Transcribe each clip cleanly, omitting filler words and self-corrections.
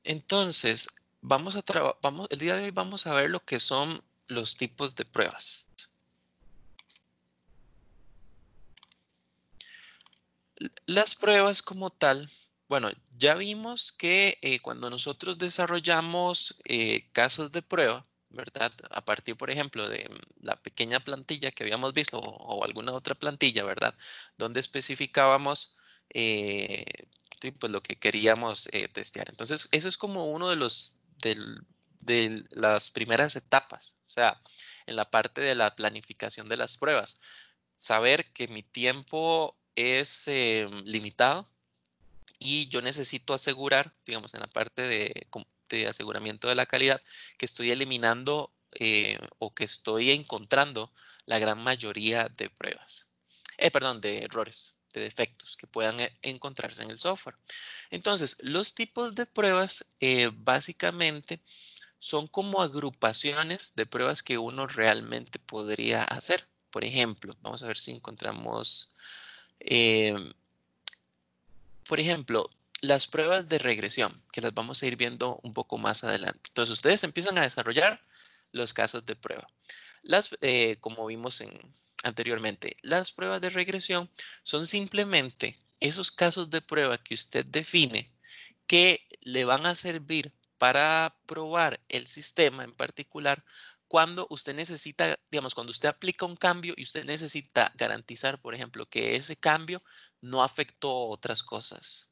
Entonces, el día de hoy vamos a ver lo que son los tipos de pruebas. Las pruebas como tal, bueno, ya vimos que cuando nosotros desarrollamos casos de prueba, ¿verdad? A partir, por ejemplo, de la pequeña plantilla que habíamos visto o alguna otra plantilla, ¿verdad? Donde especificábamos eh, sí, pues, lo que queríamos testear. Entonces, eso es como uno de de las primeras etapas, o sea, en la parte de la planificación de las pruebas saber que mi tiempo es limitado y yo necesito asegurar, digamos, en la parte de aseguramiento de la calidad, que estoy eliminando o que estoy encontrando la gran mayoría de pruebas, perdón, de errores, de defectos que puedan encontrarse en el software. Entonces, los tipos de pruebas básicamente son como agrupaciones de pruebas que uno realmente podría hacer. Por ejemplo, vamos a ver si encontramos, em, por ejemplo, las pruebas de regresión, que las vamos a ir viendo un poco más adelante. Entonces, ustedes empiezan a desarrollar los casos de prueba. Como vimos anteriormente, las pruebas de regresión son simplemente esos casos de prueba que usted define que le van a servir para probar el sistema en particular cuando usted necesita, digamos, cuando usted aplica un cambio y usted necesita garantizar, por ejemplo, que ese cambio no afectó otras cosas.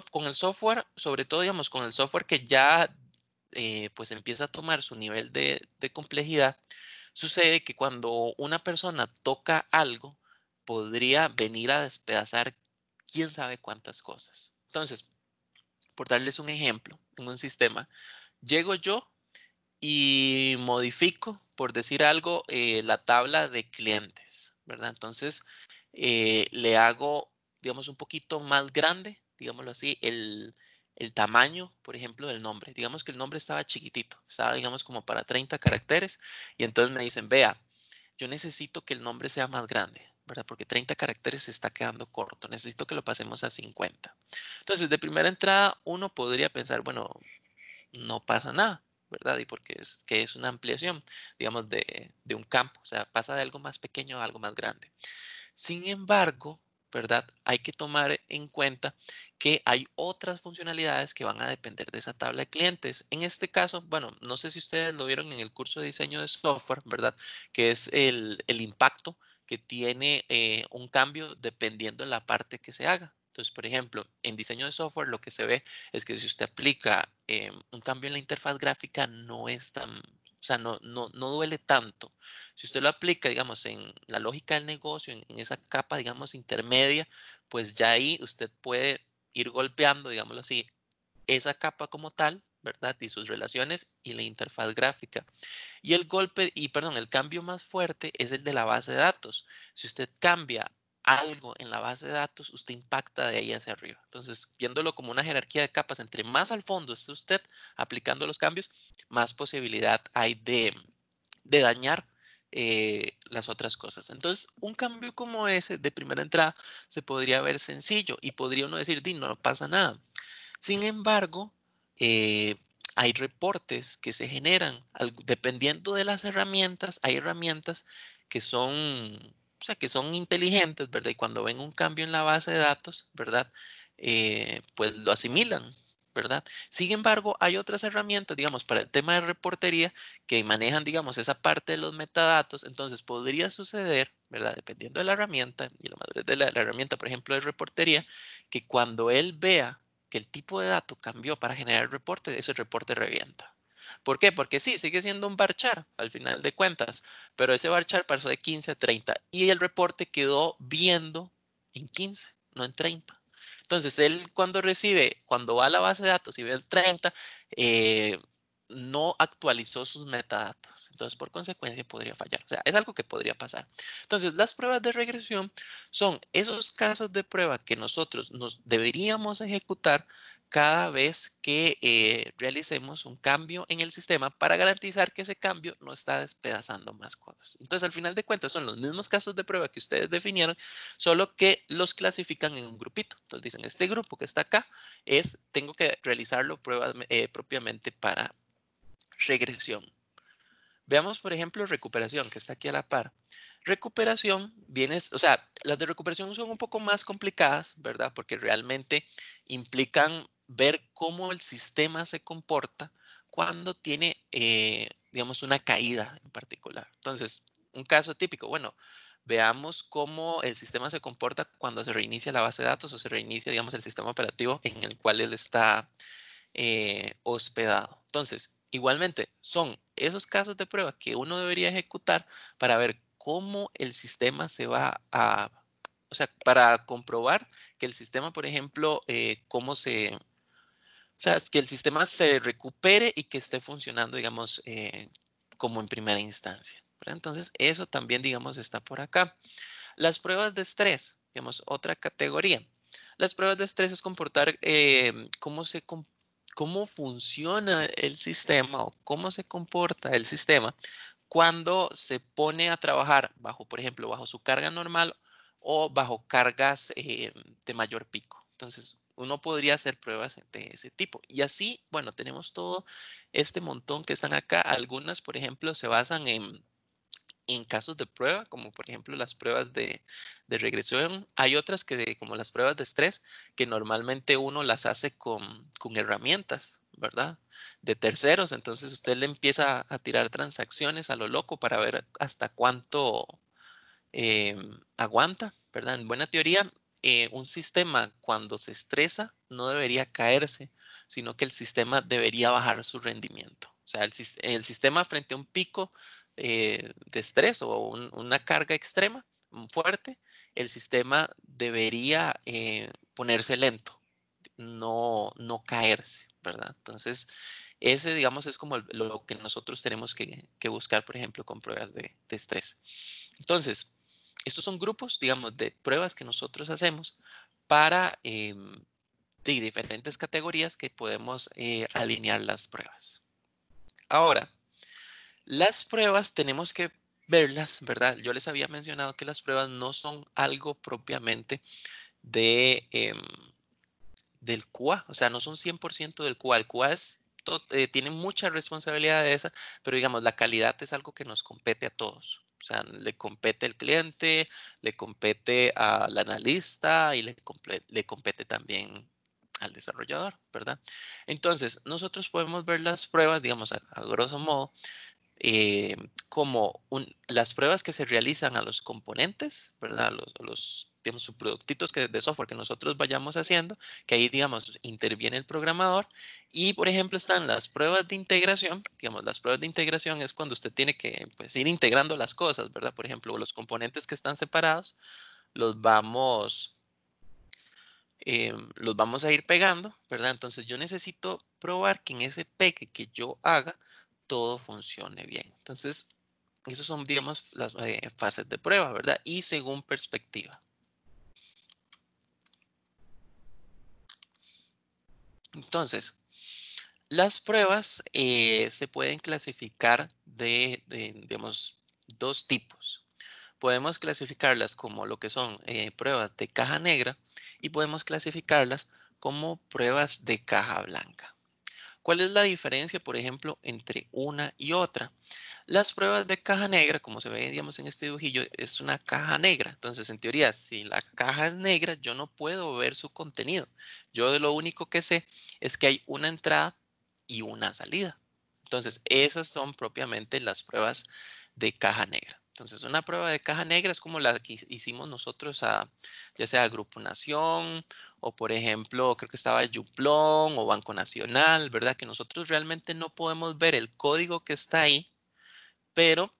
Con el software, sobre todo, digamos, con el software que ya pues empieza a tomar su nivel de complejidad, sucede que cuando una persona toca algo, podría venir a despedazar quién sabe cuántas cosas. Entonces, por darles un ejemplo, en un sistema, llego yo y modifico, por decir algo, la tabla de clientes, ¿verdad? Entonces, le hago, digamos, un poquito más grande, digámoslo así, el tamaño, por ejemplo, del nombre. Digamos que el nombre estaba chiquitito, estaba, digamos, como para 30 caracteres, y entonces me dicen, vea, yo necesito que el nombre sea más grande, ¿verdad? Porque 30 caracteres se está quedando corto, necesito que lo pasemos a 50. Entonces, de primera entrada, uno podría pensar, bueno, no pasa nada, ¿verdad? Y porque que es una ampliación, digamos, de un campo, o sea, pasa de algo más pequeño a algo más grande. Sin embargo, ¿verdad? Hay que tomar en cuenta que hay otras funcionalidades que van a depender de esa tabla de clientes. En este caso, bueno, no sé si ustedes lo vieron en el curso de diseño de software, ¿verdad? Que es el impacto que tiene un cambio dependiendo de la parte que se haga. Entonces, por ejemplo, en diseño de software lo que se ve es que si usted aplica un cambio en la interfaz gráfica, no es tan, o sea, no duele tanto. Si usted lo aplica, digamos, en la lógica del negocio, en esa capa, digamos, intermedia, pues ya ahí usted puede ir golpeando, digámoslo así, esa capa como tal, ¿verdad? Y sus relaciones y la interfaz gráfica. Perdón, el cambio más fuerte es el de la base de datos. Si usted cambia algo en la base de datos, usted impacta de ahí hacia arriba. Entonces, viéndolo como una jerarquía de capas, entre más al fondo esté usted aplicando los cambios, más posibilidad hay de dañar las otras cosas. Entonces, un cambio como ese de primera entrada se podría ver sencillo y podría uno decir, Di, no pasa nada. Sin embargo, eh, hay reportes que se generan dependiendo de las herramientas. Hay herramientas que son, o sea, que son inteligentes, ¿verdad? Y cuando ven un cambio en la base de datos, ¿verdad? Pues lo asimilan, ¿verdad? Sin embargo, hay otras herramientas, digamos, para el tema de reportería que manejan, digamos, esa parte de los metadatos. Entonces, podría suceder, ¿verdad? Dependiendo de la herramienta y la madurez de la herramienta, por ejemplo, de reportería, que cuando él vea que el tipo de dato cambió para generar el reporte, ese reporte revienta. ¿Por qué? Porque sí, sigue siendo un varchar al final de cuentas, pero ese varchar pasó de 15 a 30 y el reporte quedó viendo en 15, no en 30. Entonces, él cuando va a la base de datos y ve el 30, eh, no actualizó sus metadatos. Entonces, por consecuencia, podría fallar. O sea, es algo que podría pasar. Entonces, las pruebas de regresión son esos casos de prueba que nosotros nos deberíamos ejecutar cada vez que realicemos un cambio en el sistema para garantizar que ese cambio no está despedazando más cosas. Entonces, al final de cuentas, son los mismos casos de prueba que ustedes definieron, solo que los clasifican en un grupito. Entonces, dicen, este grupo que está acá tengo que realizarlo propiamente para regresión. Veamos, por ejemplo, recuperación, que está aquí a la par. Recuperación viene, o sea, las de recuperación son un poco más complicadas, ¿verdad? Porque realmente implican ver cómo el sistema se comporta cuando tiene, digamos, una caída en particular. Entonces, un caso típico, bueno, veamos cómo el sistema se comporta cuando se reinicia la base de datos o se reinicia, digamos, el sistema operativo en el cual él está hospedado. Entonces, igualmente, son esos casos de prueba que uno debería ejecutar para ver cómo el sistema se va a, o sea, para comprobar que el sistema, por ejemplo, o sea, que el sistema se recupere y que esté funcionando, digamos, como en primera instancia. ¿Verdad? Entonces, eso también, digamos, está por acá. Las pruebas de estrés, digamos, otra categoría. Las pruebas de estrés es comportar cómo funciona el sistema o cómo se comporta el sistema cuando se pone a trabajar bajo, por ejemplo, bajo su carga normal o bajo cargas de mayor pico. Entonces, uno podría hacer pruebas de ese tipo. Y así, bueno, tenemos todo este montón que están acá. Algunas, por ejemplo, se basan en casos de prueba, como por ejemplo las pruebas de regresión. Hay otras que, como las pruebas de estrés, que normalmente uno las hace con herramientas, ¿verdad? De terceros. Entonces usted le empieza a tirar transacciones a lo loco para ver hasta cuánto aguanta, ¿verdad? En buena teoría, un sistema cuando se estresa no debería caerse, sino que el sistema debería bajar su rendimiento. O sea, el sistema frente a un pico de estrés o una carga extrema fuerte, el sistema debería ponerse lento, no caerse, ¿verdad? Entonces, ese, digamos, es como lo que nosotros tenemos que buscar, por ejemplo, con pruebas de estrés. Entonces, estos son grupos, digamos, de pruebas que nosotros hacemos para de diferentes categorías que podemos alinear las pruebas. Ahora, las pruebas tenemos que verlas, ¿verdad? Yo les había mencionado que las pruebas no son algo propiamente de, del QA, o sea, no son 100% del QA. El QA tiene mucha responsabilidad de esa, pero digamos, la calidad es algo que nos compete a todos. O sea, le compete al cliente, le compete al analista y le compete también al desarrollador, ¿verdad? Entonces, nosotros podemos ver las pruebas, digamos, a grosso modo, eh, como las pruebas que se realizan a los componentes, ¿verdad? Digamos, subproductitos de software que nosotros vayamos haciendo, que ahí, digamos, interviene el programador. Y, por ejemplo, están las pruebas de integración. Digamos, las pruebas de integración es cuando usted tiene que, pues, ir integrando las cosas, ¿verdad? Por ejemplo, los componentes que están separados, los vamos, los vamos a ir pegando, ¿verdad? Entonces, yo necesito probar que en ese pegue que yo haga, todo funcione bien. Entonces, esos son, digamos, las fases de prueba, ¿verdad? Y según perspectiva. Entonces, las pruebas se pueden clasificar digamos, dos tipos. Podemos clasificarlas como lo que son pruebas de caja negra y podemos clasificarlas como pruebas de caja blanca. ¿Cuál es la diferencia, por ejemplo, entre una y otra? Las pruebas de caja negra, como se ve, digamos, en este dibujillo, es una caja negra. Entonces, en teoría, si la caja es negra, yo no puedo ver su contenido. Yo de lo único que sé es que hay una entrada y una salida. Entonces, esas son propiamente las pruebas de caja negra. Entonces, una prueba de caja negra es como la que hicimos nosotros ya sea a Grupo Nación o, por ejemplo, creo que estaba Yuplón o Banco Nacional, ¿verdad? Que nosotros realmente no podemos ver el código que está ahí, pero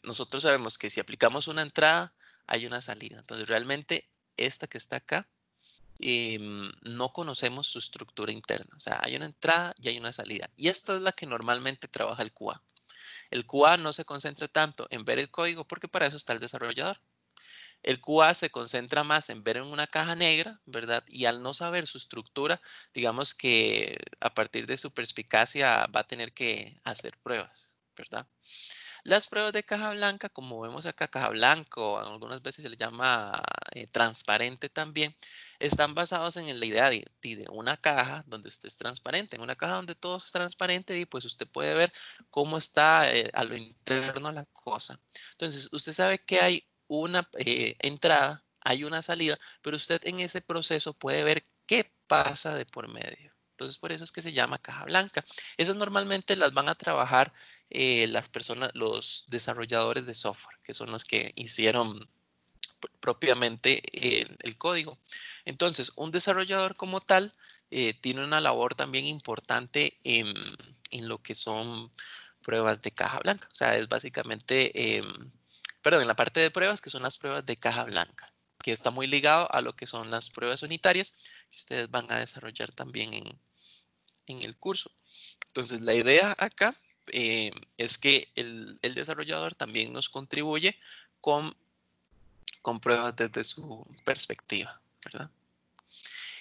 nosotros sabemos que si aplicamos una entrada, hay una salida. Entonces, realmente esta que está acá, no conocemos su estructura interna. O sea, hay una entrada y hay una salida. Y esta es la que normalmente trabaja el QA. El QA no se concentra tanto en ver el código porque para eso está el desarrollador. El QA se concentra más en ver en una caja negra, ¿verdad? Y al no saber su estructura, digamos que a partir de su perspicacia va a tener que hacer pruebas, ¿verdad? Las pruebas de caja blanca, como vemos acá, caja blanca o algunas veces se le llama transparente también, están basados en la idea de una caja donde usted es transparente. En una caja donde todo es transparente y pues usted puede ver cómo está a lo interno la cosa. Entonces, usted sabe que hay una entrada, hay una salida, pero usted en ese proceso puede ver qué pasa de por medio. Entonces, por eso es que se llama caja blanca. Esas normalmente las van a trabajar las personas, los desarrolladores de software, que son los que hicieron propiamente el código. Entonces, un desarrollador como tal tiene una labor también importante en lo que son pruebas de caja blanca. O sea, es básicamente, perdón, en la parte de pruebas, que son las pruebas de caja blanca, que está muy ligado a lo que son las pruebas unitarias que ustedes van a desarrollar también en el curso. Entonces, la idea acá es que el desarrollador también nos contribuye con, con pruebas desde su perspectiva, ¿verdad?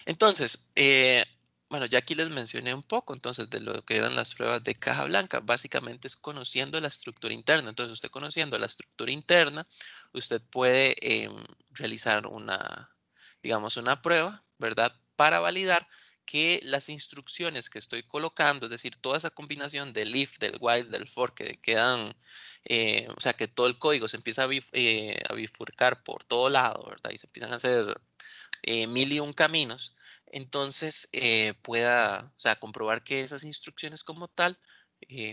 Entonces, bueno, ya aquí les mencioné un poco entonces de lo que eran las pruebas de caja blanca. Básicamente es conociendo la estructura interna. Entonces, usted conociendo la estructura interna, usted puede realizar una, digamos, una prueba, ¿verdad? Para validar que las instrucciones que estoy colocando, es decir, toda esa combinación del if, del while, del for, que quedan, o sea, que todo el código se empieza a bifurcar por todo lado, ¿verdad? Y se empiezan a hacer mil y un caminos, entonces pueda, o sea, comprobar que esas instrucciones como tal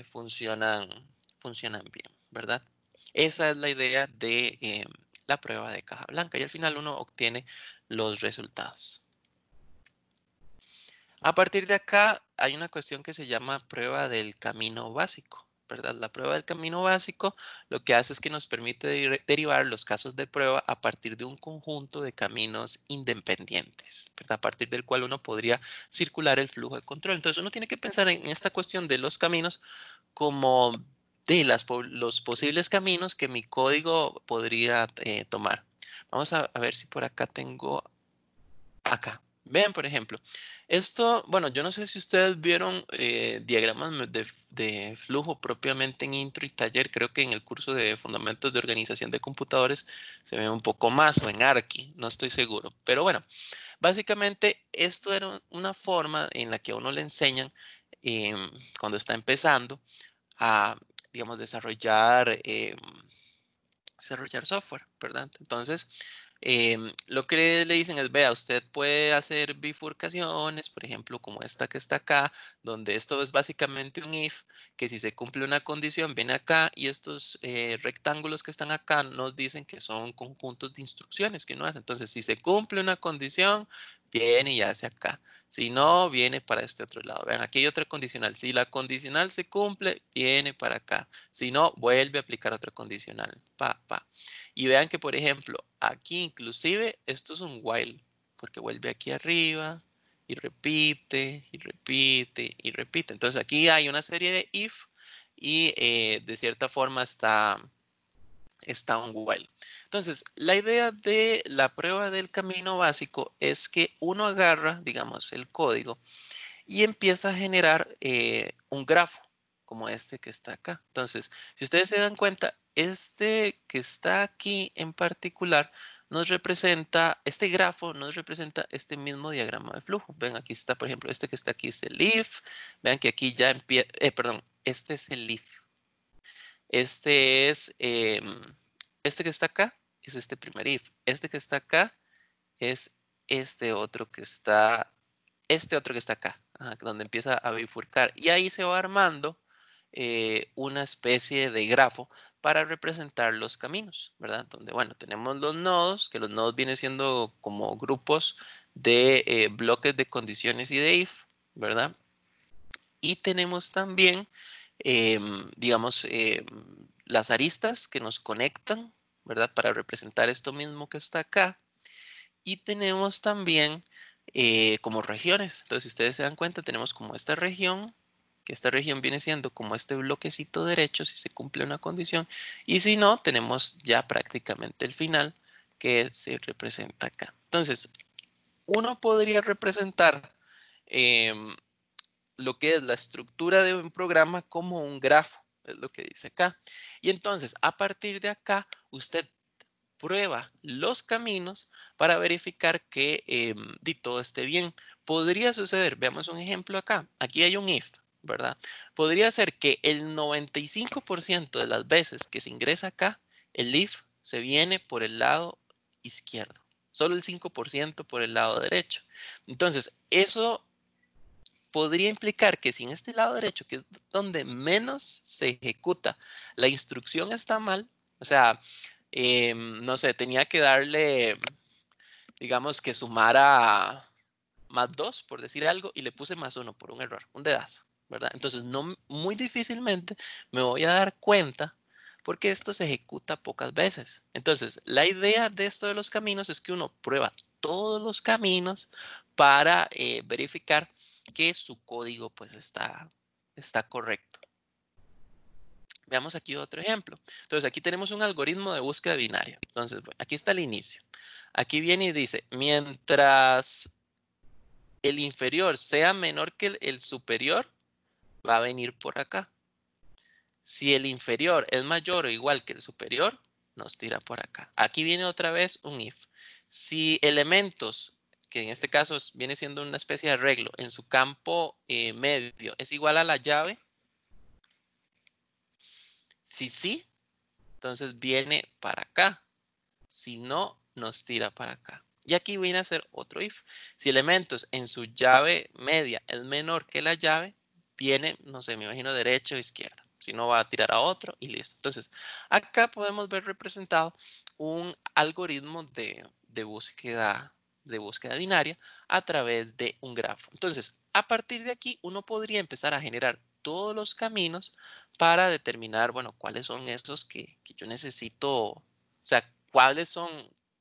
funcionan, funcionan bien, ¿verdad? Esa es la idea de la prueba de caja blanca y al final uno obtiene los resultados. A partir de acá hay una cuestión que se llama prueba del camino básico, ¿verdad? La prueba del camino básico lo que hace es que nos permite derivar los casos de prueba a partir de un conjunto de caminos independientes, ¿verdad? A partir del cual uno podría circular el flujo de control. Entonces uno tiene que pensar en esta cuestión de los caminos como de los posibles caminos que mi código podría tomar. Vamos a ver si por acá tengo acá. Vean, por ejemplo, esto, bueno, yo no sé si ustedes vieron diagramas de flujo propiamente en intro y taller. Creo que en el curso de Fundamentos de Organización de Computadores se ve un poco más, o en Arqui, no estoy seguro. Pero bueno, básicamente esto era una forma en la que a uno le enseñan cuando está empezando a, digamos, desarrollar software, ¿verdad? Entonces, lo que le dicen es, vea, usted puede hacer bifurcaciones, por ejemplo, como esta que está acá, donde esto es básicamente un if, que si se cumple una condición, viene acá y estos rectángulos que están acá nos dicen que son conjuntos de instrucciones que uno hace. Entonces, si se cumple una condición, viene y hace acá. Si no, viene para este otro lado. Vean, aquí hay otra condicional. Si la condicional se cumple, viene para acá. Si no, vuelve a aplicar otra condicional. Pa, pa. Y vean que, por ejemplo, aquí inclusive esto es un while, porque vuelve aquí arriba y repite, y repite, y repite. Entonces aquí hay una serie de if y de cierta forma está un while. Entonces, la idea de la prueba del camino básico es que uno agarra, digamos, el código y empieza a generar un grafo como este que está acá. Entonces, si ustedes se dan cuenta, este que está aquí en particular nos representa, este grafo nos representa este mismo diagrama de flujo. Ven, aquí está, por ejemplo, este que está aquí es el if. Vean que aquí ya empieza, perdón, este es el if. Este es, este que está acá es este primer if. Este que está acá es este otro que está acá, ajá, donde empieza a bifurcar. Y ahí se va armando una especie de grafo para representar los caminos, ¿verdad? Donde, bueno, tenemos los nodos, que los nodos vienen siendo como grupos de bloques de condiciones y de if, ¿verdad? Y tenemos también, digamos, las aristas que nos conectan, ¿verdad? Para representar esto mismo que está acá. Y tenemos también como regiones. Entonces, si ustedes se dan cuenta, tenemos como esta región, que esta región viene siendo como este bloquecito derecho si se cumple una condición. Y si no, tenemos ya prácticamente el final, que se representa acá. Entonces, uno podría representar lo que es la estructura de un programa como un grafo, es lo que dice acá. Y entonces, a partir de acá, usted prueba los caminos para verificar que todo esté bien. Podría suceder, veamos un ejemplo acá. Aquí hay un if, ¿verdad? Podría ser que el 95% de las veces que se ingresa acá, el if se viene por el lado izquierdo. Solo el 5% por el lado derecho. Entonces, eso podría implicar que si en este lado derecho, que es donde menos se ejecuta, la instrucción está mal, o sea, no sé, tenía que darle, digamos que sumara más 2 por decir algo, y le puse más 1 por un error, un dedazo, ¿verdad? Entonces, no, muy difícilmente me voy a dar cuenta porque esto se ejecuta pocas veces. Entonces, la idea de esto de los caminos es que uno prueba todos los caminos para verificar que su código pues está correcto. Veamos aquí otro ejemplo. Entonces, aquí tenemos un algoritmo de búsqueda binaria. Entonces, bueno, aquí está el inicio. Aquí viene y dice, mientras el inferior sea menor que el superior, va a venir por acá. Si el inferior es mayor o igual que el superior, nos tira por acá. Aquí viene otra vez un if. Si elementos, que en este caso viene siendo una especie de arreglo, en su campo medio es igual a la llave, si sí, entonces viene para acá. Si no, nos tira para acá. Y aquí viene a ser otro if. Si elementos en su llave media es menor que la llave, viene, no sé, me imagino derecha o izquierda. Si no, va a tirar a otro y listo. Entonces, acá podemos ver representado un algoritmo de búsqueda binaria a través de un grafo. Entonces, a partir de aquí, uno podría empezar a generar todos los caminos para determinar, bueno, cuáles son esos que yo necesito, o sea, cuáles son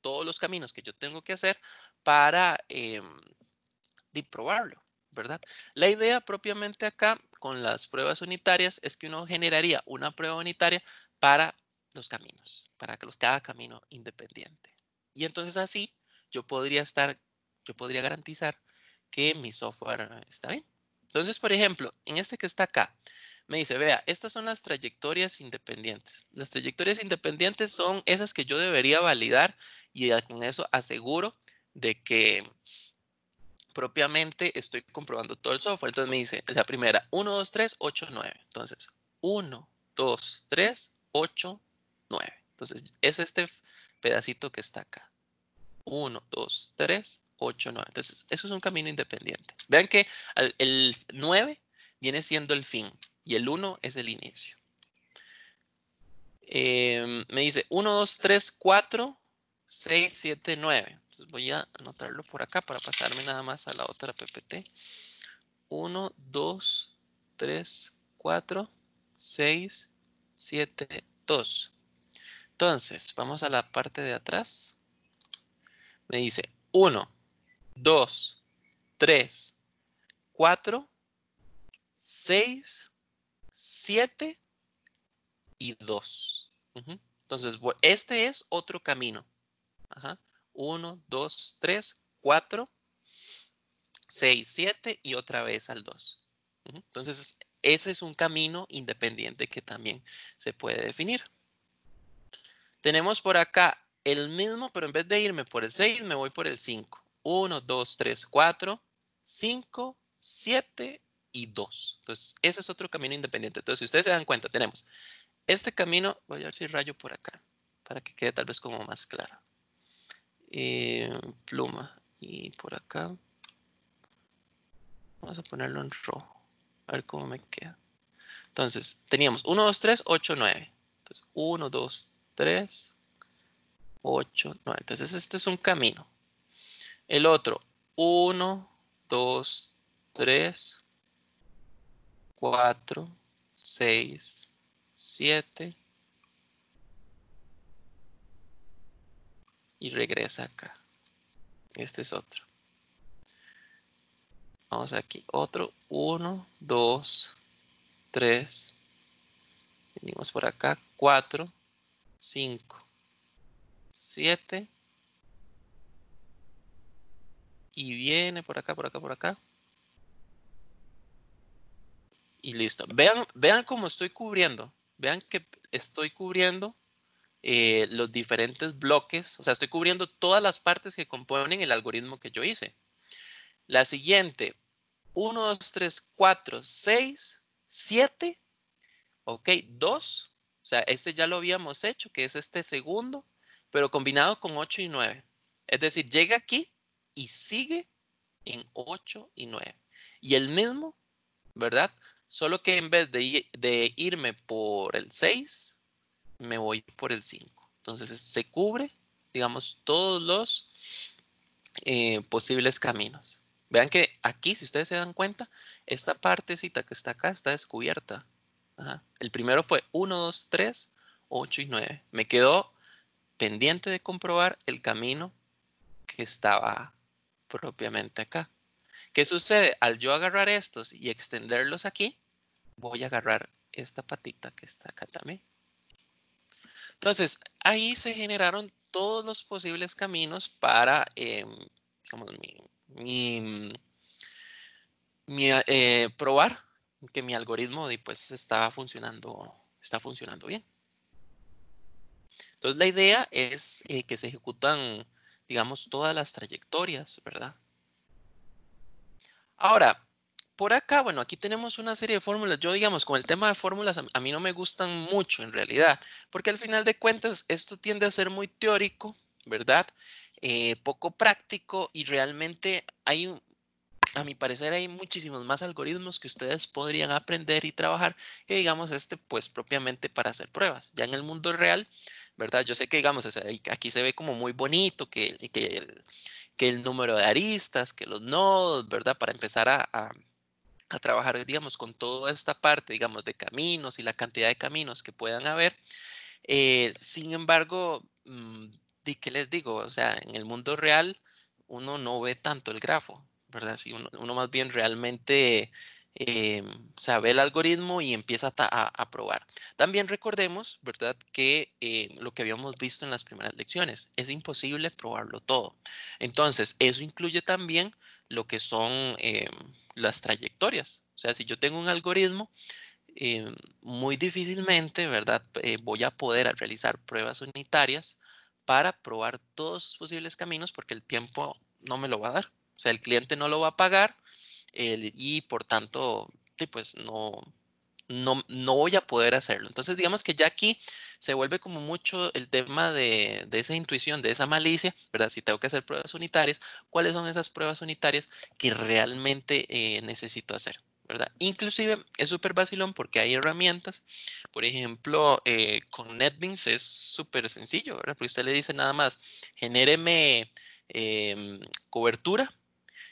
todos los caminos que yo tengo que hacer para probarlo, ¿verdad? La idea propiamente acá con las pruebas unitarias es que uno generaría una prueba unitaria para los caminos, para que cada camino independiente. Y entonces así yo yo podría garantizar que mi software está bien. Entonces, por ejemplo, en este que está acá, me dice, vea, estas son las trayectorias independientes. Las trayectorias independientes son esas que yo debería validar y con eso aseguro de que propiamente estoy comprobando todo el software. Entonces me dice la primera, 1, 2, 3, 8, 9. Entonces, 1, 2, 3, 8, 9. Entonces, es este pedacito que está acá. 1, 2, 3, 8, 9. Entonces, eso es un camino independiente. Vean que el 9 viene siendo el fin y el 1 es el inicio. Me dice 1, 2, 3, 4, 6, 7, 9. Entonces voy a anotarlo por acá para pasarme nada más a la otra PPT. 1, 2, 3, 4, 6, 7, 2. Entonces, vamos a la parte de atrás. Me dice 1, 2, 3, 4, 6, 7 y 2. Entonces, este es otro camino. 1, 2, 3, 4, 6, 7 y otra vez al 2. Entonces, ese es un camino independiente que también se puede definir. Tenemos por acá el mismo, pero en vez de irme por el 6, me voy por el 5. 1, 2, 3, 4, 5, 7 y 2. Entonces, ese es otro camino independiente. Entonces, si ustedes se dan cuenta, tenemos este camino, voy a ver si rayo por acá, para que quede tal vez como más claro. Pluma. Y por acá, vamos a ponerlo en rojo. A ver cómo me queda. Entonces, teníamos 1, 2, 3, 8, 9. Entonces, 1, 2, 3, 8, 9. Entonces, este es un camino. El otro, 1, 2, 3, 4, 6, 7. Y regresa acá. Este es otro. Vamos aquí. Otro, 1, 2, 3. Venimos por acá. 4, 5, 7 y viene por acá, por acá, por acá. Y listo. Vean cómo estoy cubriendo. Vean que estoy cubriendo los diferentes bloques. O sea, estoy cubriendo todas las partes que componen el algoritmo que yo hice. La siguiente, 1, 2, 3, 4, 6, 7. Ok, 2. O sea, este ya lo habíamos hecho, que es este segundo, pero combinado con 8 y 9. Es decir, llega aquí y sigue en 8 y 9. Y el mismo, ¿verdad? Solo que en vez de irme por el 6, me voy por el 5. Entonces se cubre, digamos, todos los posibles caminos. Vean que aquí, si ustedes se dan cuenta, esta partecita que está acá está descubierta. Ajá. El primero fue 1, 2, 3, 8 y 9. Me quedó pendiente de comprobar el camino que estaba propiamente acá. ¿Qué sucede? Al yo agarrar estos y extenderlos aquí, voy a agarrar esta patita que está acá también. Entonces, ahí se generaron todos los posibles caminos para, digamos, probar que mi algoritmo pues, está funcionando bien. Entonces, la idea es que se ejecutan, digamos, todas las trayectorias, ¿verdad? Ahora, por acá, bueno, aquí tenemos una serie de fórmulas. Yo, digamos, con el tema de fórmulas, a mí no me gustan mucho en realidad, porque al final de cuentas esto tiende a ser muy teórico, ¿verdad? Poco práctico y realmente a mi parecer, hay muchísimos más algoritmos que ustedes podrían aprender y trabajar que, digamos, pues propiamente para hacer pruebas. Ya en el mundo real, ¿verdad? Yo sé que, digamos, aquí se ve como muy bonito que el número de aristas, que los nodos, ¿verdad? Para empezar a trabajar, digamos, con toda esta parte, digamos, de caminos y la cantidad de caminos que puedan haber. Sin embargo, ¿de qué les digo? O sea, en el mundo real uno no ve tanto el grafo, ¿verdad? Si uno más bien realmente o sea, ve el algoritmo y empieza a probar. También recordemos, ¿verdad? Que lo que habíamos visto en las primeras lecciones, es imposible probarlo todo. Entonces, eso incluye también lo que son las trayectorias. O sea, si yo tengo un algoritmo, muy difícilmente, ¿verdad? Voy a poder realizar pruebas unitarias para probar todos sus posibles caminos porque el tiempo no me lo va a dar. O sea, el cliente no lo va a pagar y por tanto, sí, pues no voy a poder hacerlo. Entonces, digamos que ya aquí se vuelve como mucho el tema de esa intuición, de esa malicia, ¿verdad? Si tengo que hacer pruebas unitarias, ¿cuáles son esas pruebas unitarias que realmente necesito hacer? ¿Verdad? Inclusive es súper vacilón porque hay herramientas, por ejemplo, con NetBeans es súper sencillo, ¿verdad? Porque usted le dice nada más, genéreme cobertura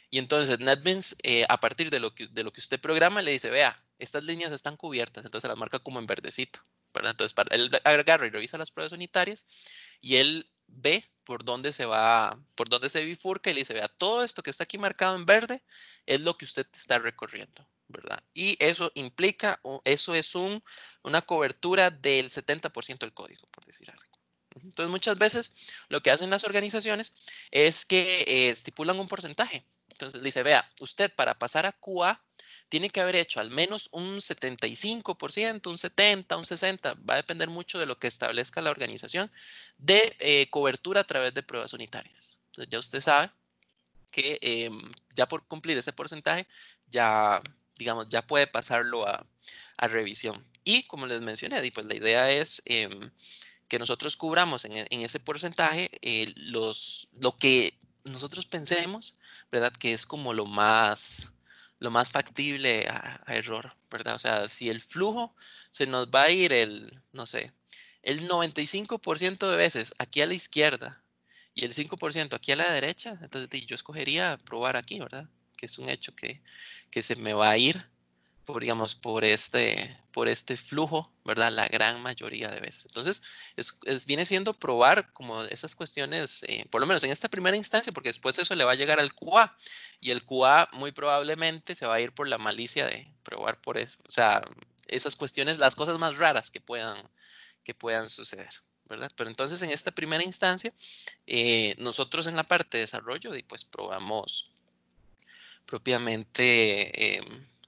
y entonces NetBeans, a partir de lo que usted programa, le dice, vea, estas líneas están cubiertas, entonces las marca como en verdecito, ¿verdad? Entonces él agarra y revisa las pruebas unitarias y él ve por dónde se bifurca y le dice, vea, todo esto que está aquí marcado en verde es lo que usted está recorriendo, ¿verdad? Y eso implica, eso es una cobertura del 70% del código, por decir algo. Entonces, muchas veces lo que hacen las organizaciones es que estipulan un porcentaje. Entonces, dice, vea, usted para pasar a QA tiene que haber hecho al menos un 75%, un 70%, un 60%, va a depender mucho de lo que establezca la organización, de cobertura a través de pruebas unitarias. Entonces, ya usted sabe que ya por cumplir ese porcentaje, ya, digamos, ya puede pasarlo a revisión. Y como les mencioné, pues la idea es que nosotros cubramos en ese porcentaje lo que nosotros pensemos, ¿verdad? Que es como lo más factible a error, ¿verdad? O sea, si el flujo se nos va a ir no sé, el 95% de veces aquí a la izquierda y el 5% aquí a la derecha, entonces yo escogería probar aquí, ¿verdad? Que es un hecho que se me va a ir digamos, por este flujo, ¿verdad? La gran mayoría de veces. Entonces, viene siendo probar como esas cuestiones, por lo menos en esta primera instancia, porque después eso le va a llegar al QA y el QA muy probablemente se va a ir por la malicia de probar por eso. O sea, esas cuestiones, las cosas más raras que puedan suceder. ¿verdad? Pero entonces en esta primera instancia, nosotros en la parte de desarrollo, y pues probamos propiamente,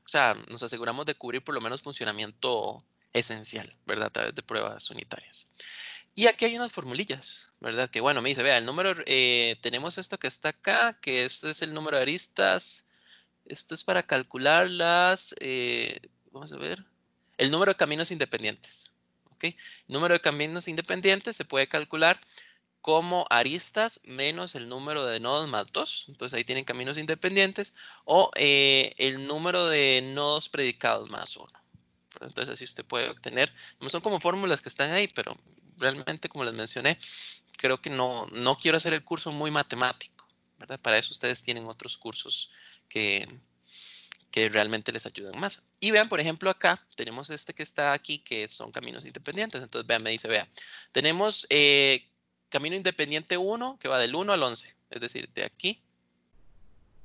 o sea, nos aseguramos de cubrir por lo menos funcionamiento esencial, ¿verdad? A través de pruebas unitarias. Y aquí hay unas formulillas, ¿verdad? Que bueno, me dice, vea, el número, tenemos esto que está acá, que este es el número de aristas. Esto es para calcular vamos a ver, el número de caminos independientes. ¿Ok? El número de caminos independientes se puede calcular como aristas menos el número de nodos más 2. Entonces ahí tienen caminos independientes. O el número de nodos predicados más 1. Entonces así usted puede obtener, no son como fórmulas que están ahí, pero realmente como les mencioné, creo que no quiero hacer el curso muy matemático, ¿verdad? Para eso ustedes tienen otros cursos que, que realmente les ayudan más. Y vean, por ejemplo, acá tenemos este que está aquí, que son caminos independientes. Entonces, vean, me dice, vea, tenemos camino independiente 1, que va del 1 al 11, es decir, de aquí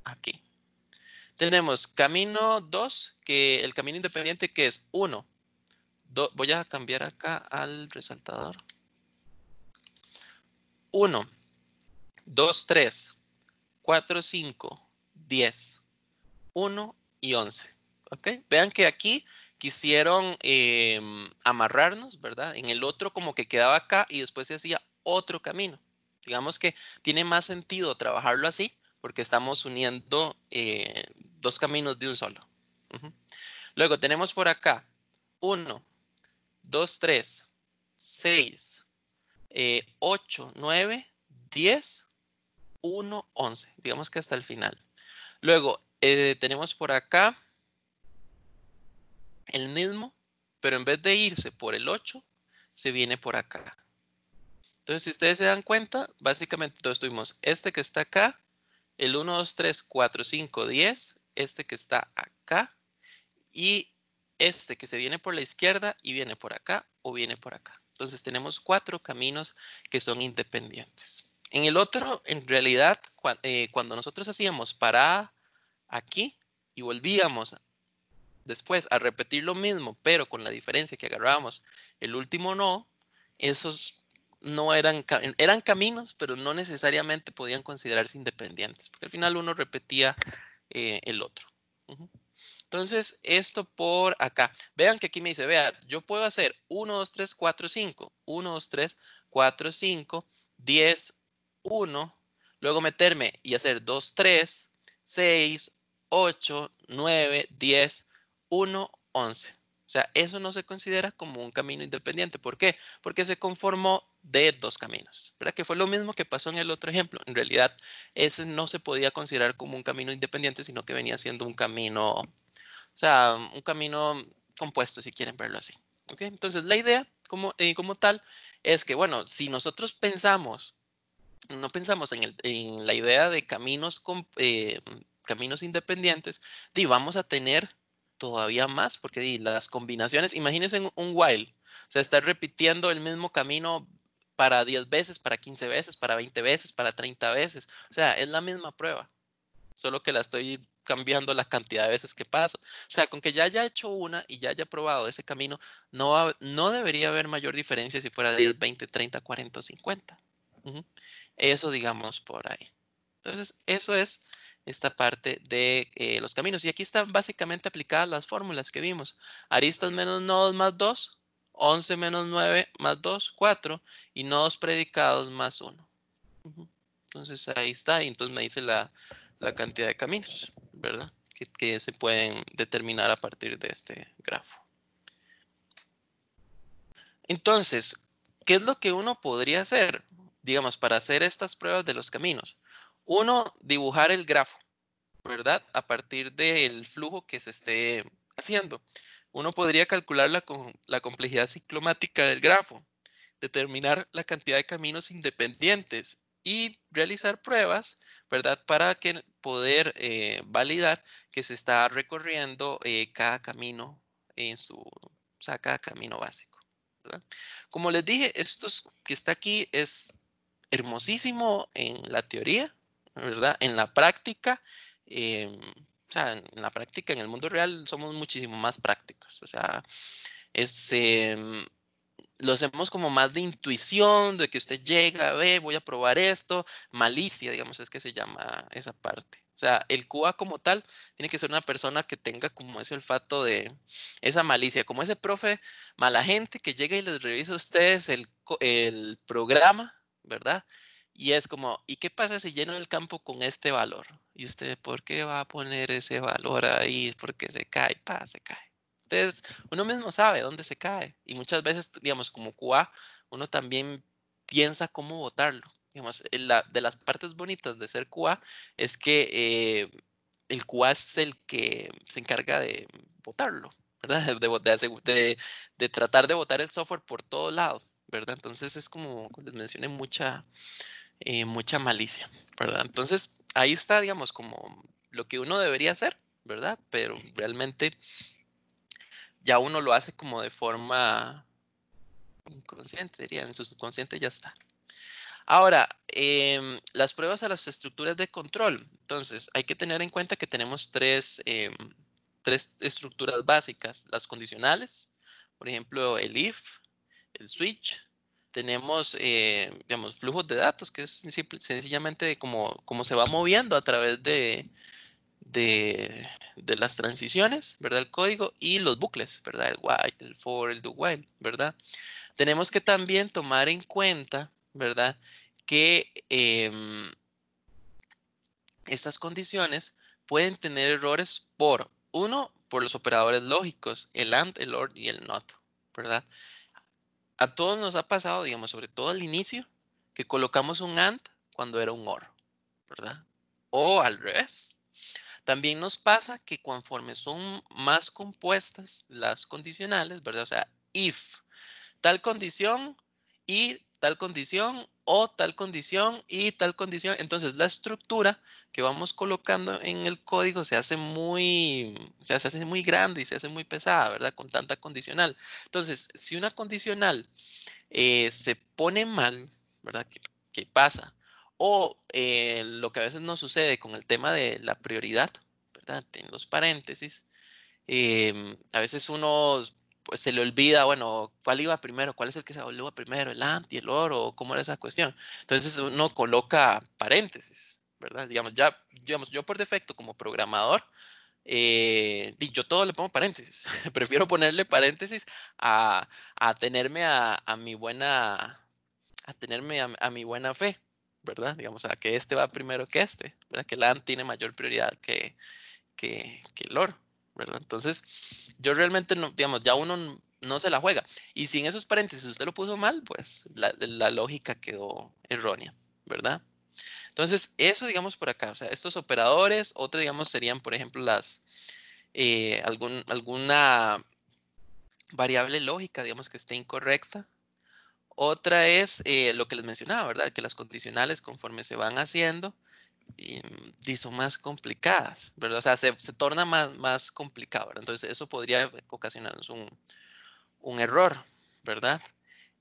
a aquí. Tenemos camino 2, que el camino independiente que es 1. Voy a cambiar acá al resaltador. 1, 2, 3, 4, 5, 10, 1 y 11. ¿Ok? Vean que aquí quisieron amarrarnos, ¿verdad? En el otro como que quedaba acá y después se hacía otro camino. Digamos que tiene más sentido trabajarlo así porque estamos uniendo dos caminos de un solo. Ujú. Luego tenemos por acá 1, 2, 3, 6, 8, 9, 10, 1, 11. Digamos que hasta el final. Luego tenemos por acá el mismo, pero en vez de irse por el 8, se viene por acá. Entonces, si ustedes se dan cuenta, básicamente entonces tuvimos este que está acá, el 1, 2, 3, 4, 5, 10, este que está acá y este que se viene por la izquierda y viene por acá o viene por acá. Entonces, tenemos 4 caminos que son independientes. En el otro, en realidad, cuando nosotros hacíamos parada aquí y volvíamos después a repetir lo mismo, pero con la diferencia que agarrábamos el último no, esos no eran caminos, pero no necesariamente podían considerarse independientes, porque al final uno repetía el otro. Ujú. Entonces, esto por acá. Vean que aquí me dice, vea, yo puedo hacer 1, 2, 3, 4, 5, 1, 2, 3, 4, 5, 10, 1, luego meterme y hacer 2, 3, 6, 8, 9, 10, 1, 11. O sea, eso no se considera como un camino independiente. ¿Por qué? Porque se conformó de dos caminos. ¿Verdad? Que fue lo mismo que pasó en el otro ejemplo. En realidad, ese no se podía considerar como un camino independiente, sino que venía siendo un camino, o sea, un camino compuesto, si quieren verlo así. ¿Ok? Entonces, la idea como tal es que, bueno, si nosotros no pensamos en la idea de caminos independientes, vamos a tener todavía más, porque las combinaciones, imagínense un while, o sea, estar repitiendo el mismo camino para 10 veces, para 15 veces, para 20 veces, para 30 veces. O sea, es la misma prueba, solo que la estoy cambiando la cantidad de veces que paso. O sea, con que ya haya hecho una y ya haya probado ese camino, no debería haber mayor diferencia si fuera 10, 20, 30, 40 o 50. Ujú. Eso digamos por ahí. Entonces, eso es esta parte de los caminos. Y aquí están básicamente aplicadas las fórmulas que vimos. Aristas menos nodos más 2, 11 menos 9 más 2, 4 y nodos predicados más 1. Ujú. Entonces ahí está, y entonces me dice la cantidad de caminos, ¿verdad? Que se pueden determinar a partir de este grafo. Entonces, ¿qué es lo que uno podría hacer, digamos, para hacer estas pruebas de los caminos? Uno, dibujar el grafo, ¿verdad? A partir del flujo que se esté haciendo. Uno podría calcular la complejidad ciclomática del grafo, determinar la cantidad de caminos independientes y realizar pruebas, ¿verdad? Para poder validar que se está recorriendo cada camino o sea, cada camino básico, ¿verdad? Como les dije, que está aquí es hermosísimo en la teoría, ¿verdad? En la práctica, o sea, en la práctica, en el mundo real, somos muchísimo más prácticos. O sea, es, lo hacemos como más de intuición, de que usted llega, ve, voy a probar esto, malicia, digamos, es que se llama esa parte. O sea, el QA como tal tiene que ser una persona que tenga como ese olfato de esa malicia, como ese profe mala gente que llega y les revisa a ustedes el programa, ¿verdad? Y es como, ¿y qué pasa si lleno el campo con este valor? Y usted, ¿por qué va a poner ese valor ahí? Porque se cae, pa, se cae. Entonces, uno mismo sabe dónde se cae. Y muchas veces, digamos, como QA, uno también piensa cómo votarlo. Digamos, de las partes bonitas de ser QA es que el QA es el que se encarga de votarlo, ¿verdad? De tratar de votar el software por todo lado, ¿verdad? Entonces es como les mencioné, mucha malicia, ¿verdad? Entonces ahí está, digamos, como lo que uno debería hacer, ¿verdad? Pero realmente ya uno lo hace como de forma inconsciente, diría, en su subconsciente ya está. Ahora, las pruebas a las estructuras de control. Entonces, hay que tener en cuenta que tenemos tres estructuras básicas. Las condicionales, por ejemplo, el if, el switch. Tenemos, digamos, flujos de datos, que es sencillamente como se va moviendo a través de las transiciones, ¿verdad? El código y los bucles, ¿verdad? El while, el for, el do while, ¿verdad? Tenemos que también tomar en cuenta, ¿verdad? Que estas condiciones pueden tener errores por los operadores lógicos, el AND, el OR y el NOT, ¿verdad? A todos nos ha pasado, digamos, sobre todo al inicio, que colocamos un AND cuando era un OR, ¿verdad? O al revés. También nos pasa que conforme son más compuestas las condicionales, ¿verdad? O sea, if tal condición y tal condición o tal condición y tal condición. Entonces la estructura que vamos colocando en el código se hace muy grande y se hace muy pesada, ¿verdad? Con tanta condicional. Entonces, si una condicional se pone mal, ¿verdad? ¿Qué pasa? O lo que a veces nos sucede con el tema de la prioridad, ¿verdad? En los paréntesis, a veces uno pues, se le olvida, bueno, cuál iba primero, cuál es el que se iba primero, el anti, el oro, cómo era esa cuestión. Entonces uno coloca paréntesis, ¿verdad? Digamos, yo por defecto como programador, yo todo le pongo paréntesis. Prefiero ponerle paréntesis a, a tenerme a tenerme a mi buena fe, ¿verdad? Digamos, a que este va primero que este, ¿verdad? Que el AND tiene mayor prioridad que el oro, ¿verdad? Entonces, yo realmente no, digamos, ya uno no se la juega. Y si en esos paréntesis usted lo puso mal, pues la lógica quedó errónea, ¿verdad? Entonces, eso digamos por acá, o sea, estos operadores, otro digamos serían, por ejemplo, alguna variable lógica, digamos que esté incorrecta. Otra es lo que les mencionaba, ¿verdad? Que las condicionales conforme se van haciendo y son más complicadas, ¿verdad? O sea, se torna más complicado, ¿verdad? Entonces, eso podría ocasionarnos un error, ¿verdad?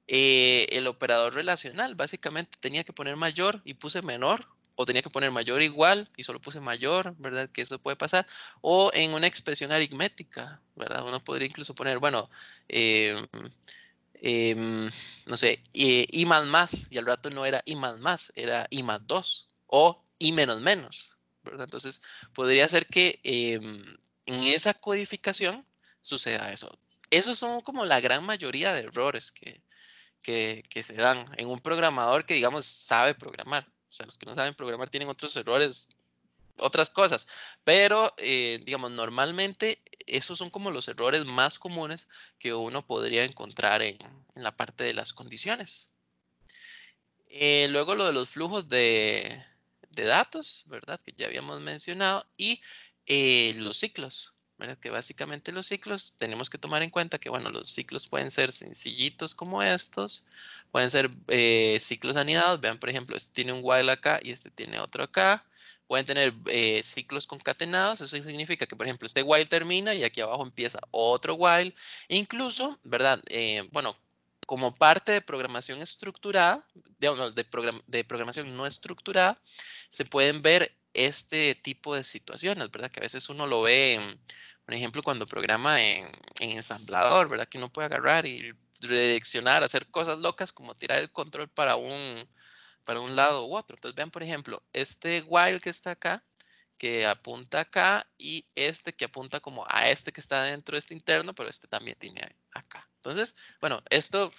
El operador relacional, básicamente tenía que poner mayor y puse menor, o tenía que poner mayor igual y solo puse mayor, ¿verdad? Que eso puede pasar. O en una expresión aritmética, ¿verdad? Uno podría incluso poner, bueno, em, em, no sé, i más, y al rato no era i más, era i más 2 o i menos menos, ¿verdad? Entonces, podría ser que en esa codificación suceda eso. Esos son como la gran mayoría de errores que se dan en un programador que, digamos, sabe programar. O sea, los que no saben programar tienen otros errores, otras cosas, pero, digamos, normalmente esos son como los errores más comunes que uno podría encontrar en la parte de las condiciones. Luego lo de los flujos de datos, ¿verdad? Que ya habíamos mencionado, y los ciclos, ¿verdad? Que básicamente los ciclos tenemos que tomar en cuenta que, bueno, los ciclos pueden ser sencillitos como estos, pueden ser ciclos anidados, vean, por ejemplo, este tiene un while acá y este tiene otro acá. Pueden tener ciclos concatenados, eso significa que, por ejemplo, este while termina y aquí abajo empieza otro while. Incluso, ¿verdad? Bueno, como parte de programación estructurada, digamos, de programación no estructurada, se pueden ver este tipo de situaciones, ¿verdad? Que a veces uno lo ve, por ejemplo, cuando programa en ensamblador, ¿verdad? Que uno puede agarrar y redireccionar, hacer cosas locas como tirar el control para un lado u otro. Entonces vean, por ejemplo, este while que está acá, que apunta acá, y este que apunta como a este que está dentro de este interno, pero este también tiene acá. Entonces, bueno, esto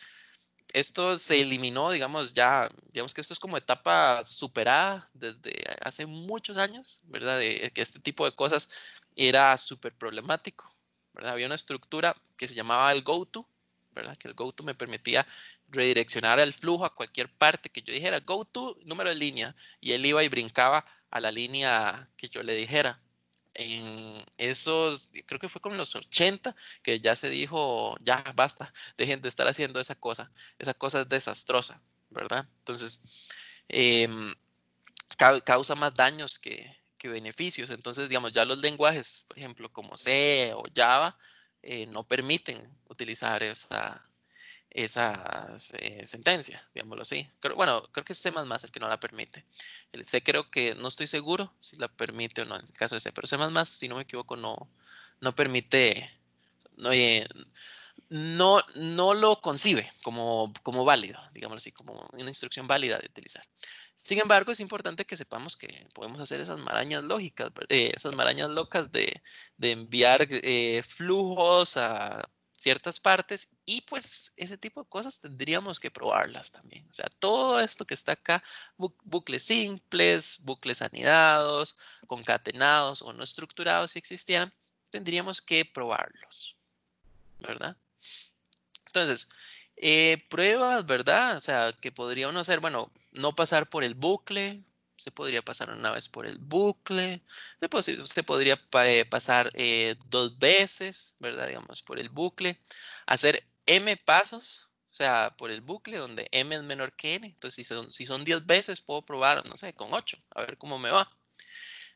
se eliminó, digamos, ya, digamos que esto es como etapa superada desde hace muchos años, ¿verdad? De que este tipo de cosas era súper problemático, ¿verdad? Había una estructura que se llamaba el goto, ¿verdad? Que el goto me permitía redireccionar el flujo a cualquier parte que yo dijera, goto, número de línea, y él iba y brincaba a la línea que yo le dijera. En esos, creo que fue como en los 80, que ya se dijo, ya basta, dejen de estar haciendo esa cosa es desastrosa, ¿verdad? Entonces, em, causa más daños que beneficios. Entonces, digamos, ya los lenguajes, por ejemplo, como C o Java, no permiten utilizar esas sentencias, digámoslo así. Bueno, creo que es C++ el que no la permite. El C creo que, no estoy seguro si la permite o no en el caso de C, pero C++, si no me equivoco, no permite, no, no lo concibe como válido, digámoslo así, como una instrucción válida de utilizar. Sin embargo, es importante que sepamos que podemos hacer esas marañas lógicas, esas marañas locas de enviar flujos a ciertas partes, y pues ese tipo de cosas tendríamos que probarlas también. O sea, todo esto que está acá, bucles simples, bucles anidados, concatenados o no estructurados si existieran, tendríamos que probarlos, ¿verdad? Entonces, pruebas, ¿verdad? O sea, que podría uno hacer, bueno, no pasar por el bucle, se podría pasar una vez por el bucle, se podría pasar 2 veces, ¿verdad? Digamos, por el bucle, hacer m pasos, o sea, por el bucle donde m es menor que n. Entonces, si son 10 veces, puedo probar, no sé, con 8, a ver cómo me va.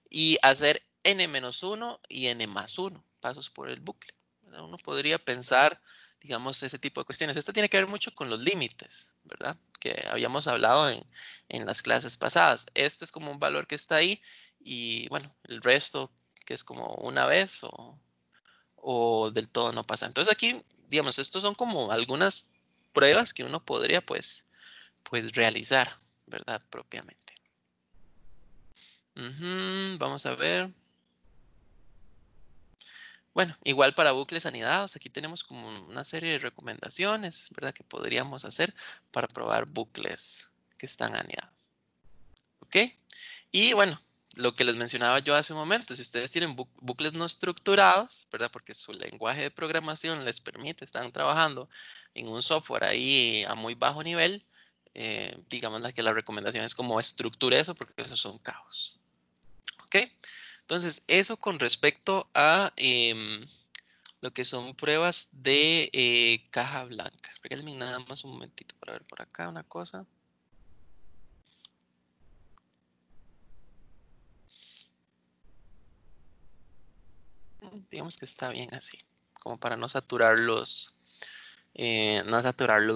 Y hacer n-1 y n+1 pasos por el bucle, ¿verdad? Uno podría pensar, digamos, ese tipo de cuestiones. Esto tiene que ver mucho con los límites, ¿verdad? Que habíamos hablado en las clases pasadas. Este es como un valor que está ahí, y bueno, el resto que es como una vez o del todo no pasa. Entonces aquí, digamos, estos son como algunas pruebas que uno podría pues realizar, ¿verdad? Propiamente. Vamos a ver. Bueno, igual para bucles anidados, aquí tenemos como una serie de recomendaciones, ¿verdad? Que podríamos hacer para probar bucles que están anidados. ¿Ok? Y bueno, lo que les mencionaba yo hace un momento, si ustedes tienen bucles no estructurados, ¿verdad? Porque su lenguaje de programación les permite, están trabajando en un software ahí a muy bajo nivel, digamos que la recomendación es como estructure eso, porque esos son caos. ¿Ok? Entonces, eso con respecto a lo que son pruebas de caja blanca. Regálenme nada más un momentito para ver por acá una cosa. Digamos que está bien así, como para no saturarlos,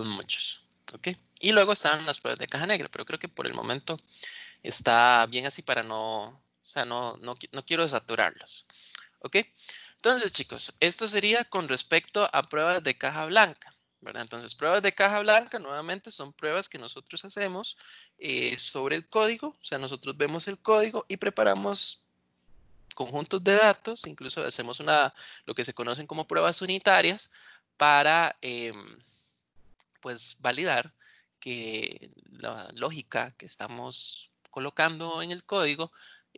muchos. ¿Ok? Y luego están las pruebas de caja negra, pero creo que por el momento está bien así para no, o sea, no quiero saturarlos. ¿Ok? Entonces, chicos, esto sería con respecto a pruebas de caja blanca, ¿verdad? Entonces, pruebas de caja blanca, nuevamente, son pruebas que nosotros hacemos sobre el código. O sea, nosotros vemos el código y preparamos conjuntos de datos, incluso hacemos lo que se conocen como pruebas unitarias para, pues, validar que la lógica que estamos colocando en el código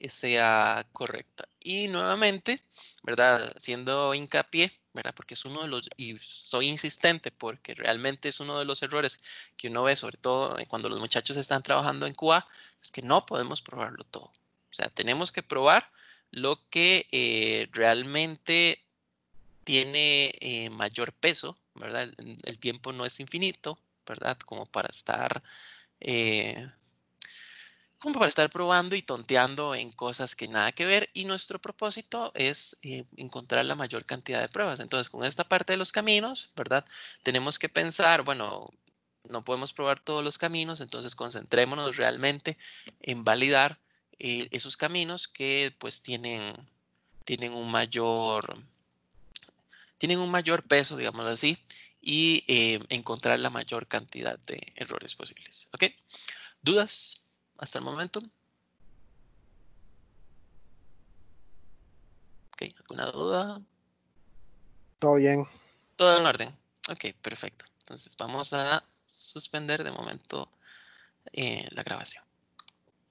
sea correcta. Y nuevamente, ¿verdad? Haciendo hincapié, ¿verdad? Porque es uno de los, y soy insistente porque realmente es uno de los errores que uno ve, sobre todo cuando los muchachos están trabajando en QA, es que no podemos probarlo todo. O sea, tenemos que probar lo que realmente tiene mayor peso, ¿verdad? El tiempo no es infinito, ¿verdad? Eh, como para estar probando y tonteando en cosas que nada que ver, y nuestro propósito es encontrar la mayor cantidad de pruebas. Entonces, con esta parte de los caminos, ¿verdad? Tenemos que pensar, bueno, no podemos probar todos los caminos, entonces concentrémonos realmente en validar esos caminos que pues tienen un mayor peso, digámoslo así, y encontrar la mayor cantidad de errores posibles. ¿Ok? ¿Dudas hasta el momento? ¿Ok? ¿Alguna duda? Todo bien. Todo en orden. Ok, perfecto. Entonces vamos a suspender de momento la grabación.